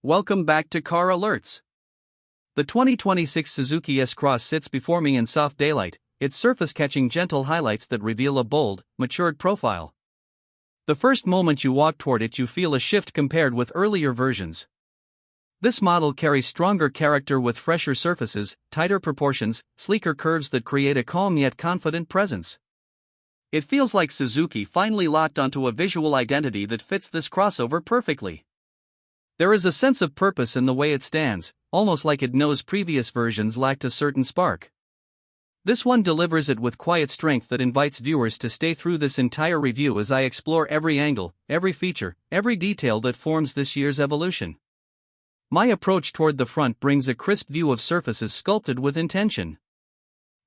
Welcome back to Car Alerts. The 2026 Suzuki S Cross sits before me in soft daylight, its surface catching gentle highlights that reveal a bold, matured profile. The first moment you walk toward it, you feel a shift compared with earlier versions. This model carries stronger character with fresher surfaces, tighter proportions, sleeker curves that create a calm yet confident presence. It feels like Suzuki finally locked onto a visual identity that fits this crossover perfectly. There is a sense of purpose in the way it stands, almost like it knows previous versions lacked a certain spark. This one delivers it with quiet strength that invites viewers to stay through this entire review as I explore every angle, every feature, every detail that forms this year's evolution. My approach toward the front brings a crisp view of surfaces sculpted with intention.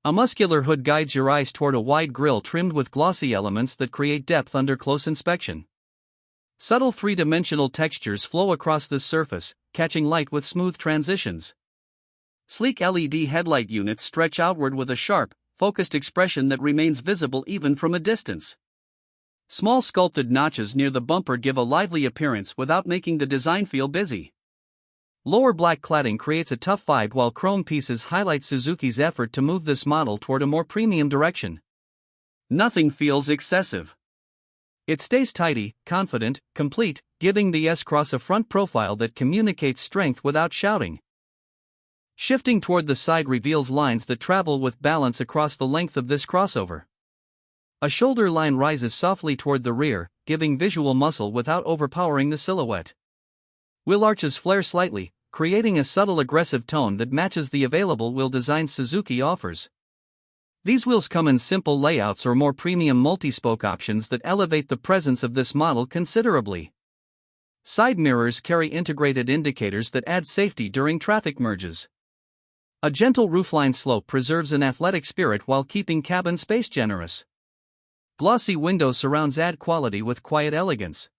A muscular hood guides your eyes toward a wide grille trimmed with glossy elements that create depth under close inspection. Subtle three-dimensional textures flow across this surface, catching light with smooth transitions. Sleek LED headlight units stretch outward with a sharp, focused expression that remains visible even from a distance. Small sculpted notches near the bumper give a lively appearance without making the design feel busy. Lower black cladding creates a tough vibe, while chrome pieces highlight Suzuki's effort to move this model toward a more premium direction. Nothing feels excessive. It stays tidy, confident, complete, giving the S Cross a front profile that communicates strength without shouting. Shifting toward the side reveals lines that travel with balance across the length of this crossover. A shoulder line rises softly toward the rear, giving visual muscle without overpowering the silhouette. Wheel arches flare slightly, creating a subtle aggressive tone that matches the available wheel designs Suzuki offers. These wheels come in simple layouts or more premium multi-spoke options that elevate the presence of this model considerably. Side mirrors carry integrated indicators that add safety during traffic merges. A gentle roofline slope preserves an athletic spirit while keeping cabin space generous. Glossy window surrounds add quality with quiet elegance.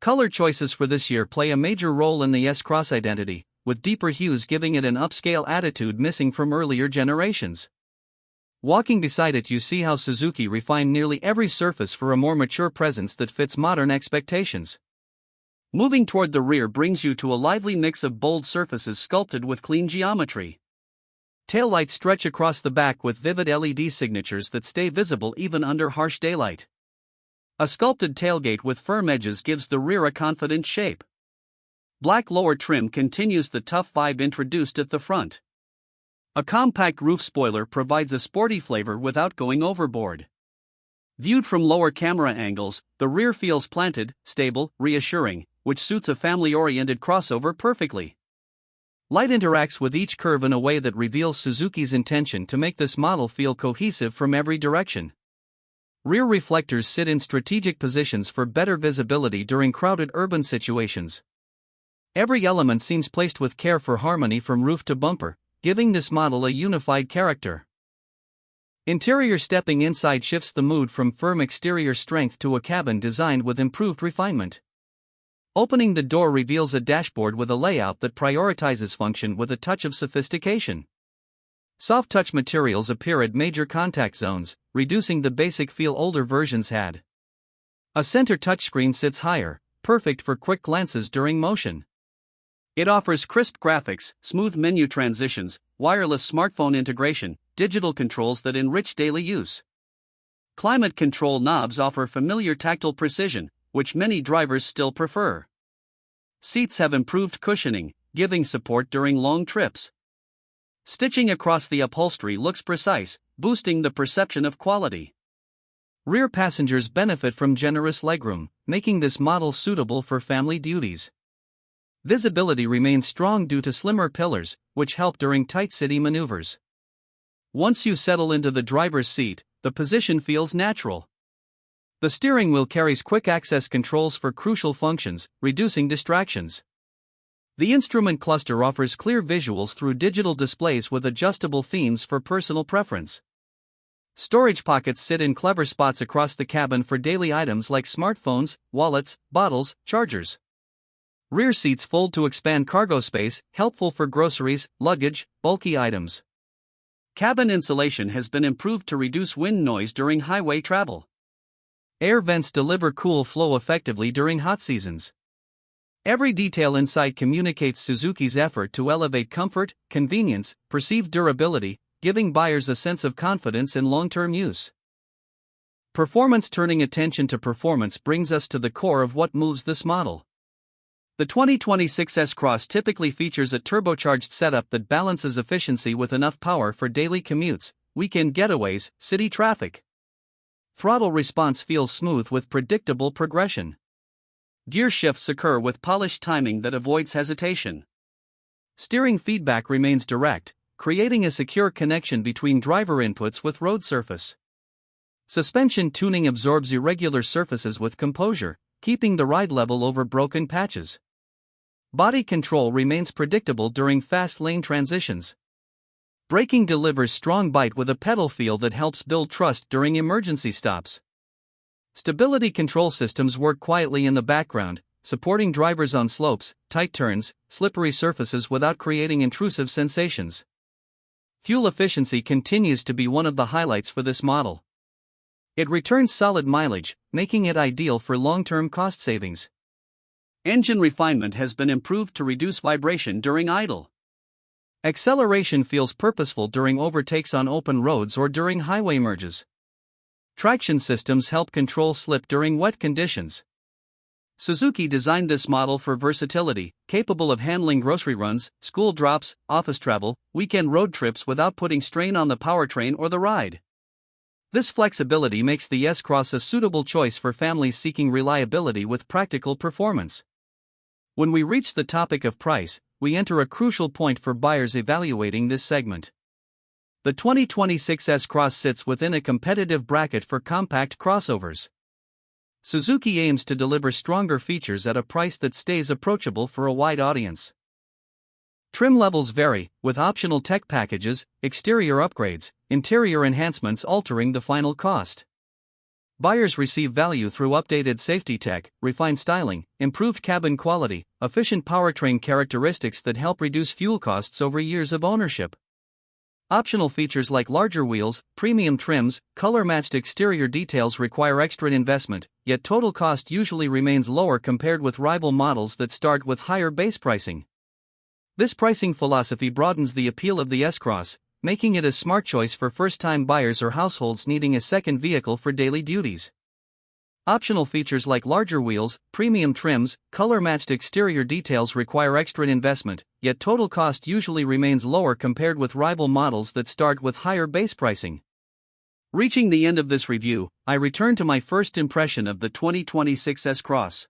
Color choices for this year play a major role in the S Cross identity, with deeper hues giving it an upscale attitude missing from earlier generations. Walking beside it, you see how Suzuki refined nearly every surface for a more mature presence that fits modern expectations. Moving toward the rear brings you to a lively mix of bold surfaces sculpted with clean geometry. Taillights stretch across the back with vivid LED signatures that stay visible even under harsh daylight. A sculpted tailgate with firm edges gives the rear a confident shape. Black lower trim continues the tough vibe introduced at the front. A compact roof spoiler provides a sporty flavor without going overboard. Viewed from lower camera angles, the rear feels planted, stable, reassuring, which suits a family-oriented crossover perfectly. Light interacts with each curve in a way that reveals Suzuki's intention to make this model feel cohesive from every direction. Rear reflectors sit in strategic positions for better visibility during crowded urban situations. Every element seems placed with care for harmony from roof to bumper, giving this model a unified character. Interior stepping inside shifts the mood from firm exterior strength to a cabin designed with improved refinement. Opening the door reveals a dashboard with a layout that prioritizes function with a touch of sophistication. Soft touch materials appear at major contact zones, reducing the basic feel older versions had. A center touchscreen sits higher, perfect for quick glances during motion. It offers crisp graphics, smooth menu transitions, wireless smartphone integration, digital controls that enrich daily use. Climate control knobs offer familiar tactile precision, which many drivers still prefer. Seats have improved cushioning, giving support during long trips. Stitching across the upholstery looks precise, boosting the perception of quality. Rear passengers benefit from generous legroom, making this model suitable for family duties. Visibility remains strong due to slimmer pillars, which help during tight city maneuvers. Once you settle into the driver's seat, the position feels natural. The steering wheel carries quick access controls for crucial functions, reducing distractions. The instrument cluster offers clear visuals through digital displays with adjustable themes for personal preference. Storage pockets sit in clever spots across the cabin for daily items like smartphones, wallets, bottles, chargers. Rear seats fold to expand cargo space, helpful for groceries, luggage, bulky items. Cabin insulation has been improved to reduce wind noise during highway travel. Air vents deliver cool flow effectively during hot seasons. Every detail inside communicates Suzuki's effort to elevate comfort, convenience, perceived durability, giving buyers a sense of confidence in long-term use. Performance. Turning attention to performance brings us to the core of what moves this model. The 2026 S Cross typically features a turbocharged setup that balances efficiency with enough power for daily commutes, weekend getaways, city traffic. Throttle response feels smooth with predictable progression. Gear shifts occur with polished timing that avoids hesitation. Steering feedback remains direct, creating a secure connection between driver inputs with road surface. Suspension tuning absorbs irregular surfaces with composure, keeping the ride level over broken patches. Body control remains predictable during fast lane transitions. Braking delivers strong bite with a pedal feel that helps build trust during emergency stops. Stability control systems work quietly in the background, supporting drivers on slopes, tight turns, slippery surfaces without creating intrusive sensations. Fuel efficiency continues to be one of the highlights for this model. It returns solid mileage, making it ideal for long-term cost savings. Engine refinement has been improved to reduce vibration during idle. Acceleration feels purposeful during overtakes on open roads or during highway merges. Traction systems help control slip during wet conditions. Suzuki designed this model for versatility, capable of handling grocery runs, school drops, office travel, weekend road trips without putting strain on the powertrain or the ride. This flexibility makes the S Cross a suitable choice for families seeking reliability with practical performance. When we reach the topic of price, we enter a crucial point for buyers evaluating this segment. The 2026 S Cross sits within a competitive bracket for compact crossovers. Suzuki aims to deliver stronger features at a price that stays approachable for a wide audience. Trim levels vary, with optional tech packages, exterior upgrades, interior enhancements altering the final cost. Buyers receive value through updated safety tech, refined styling, improved cabin quality, efficient powertrain characteristics that help reduce fuel costs over years of ownership. Optional features like larger wheels, premium trims, color-matched exterior details require extra investment, yet total cost usually remains lower compared with rival models that start with higher base pricing. This pricing philosophy broadens the appeal of the S Cross, making it a smart choice for first-time buyers or households needing a second vehicle for daily duties. Optional features like larger wheels, premium trims, color-matched exterior details require extra investment, yet total cost usually remains lower compared with rival models that start with higher base pricing. Reaching the end of this review, I return to my first impression of the 2026 S Cross.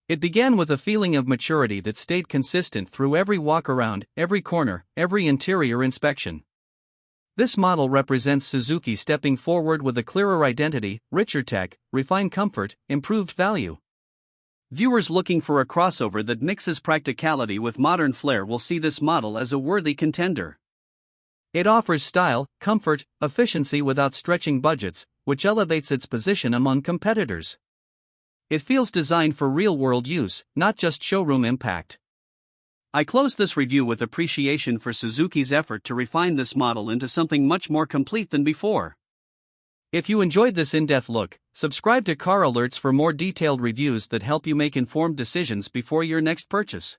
It began with a feeling of maturity that stayed consistent through every walk-around, every corner, every interior inspection. This model represents Suzuki stepping forward with a clearer identity, richer tech, refined comfort, improved value. Viewers looking for a crossover that mixes practicality with modern flair will see this model as a worthy contender. It offers style, comfort, efficiency without stretching budgets, which elevates its position among competitors. It feels designed for real-world use, not just showroom impact. I close this review with appreciation for Suzuki's effort to refine this model into something much more complete than before. If you enjoyed this in-depth look, subscribe to Car Alerts for more detailed reviews that help you make informed decisions before your next purchase.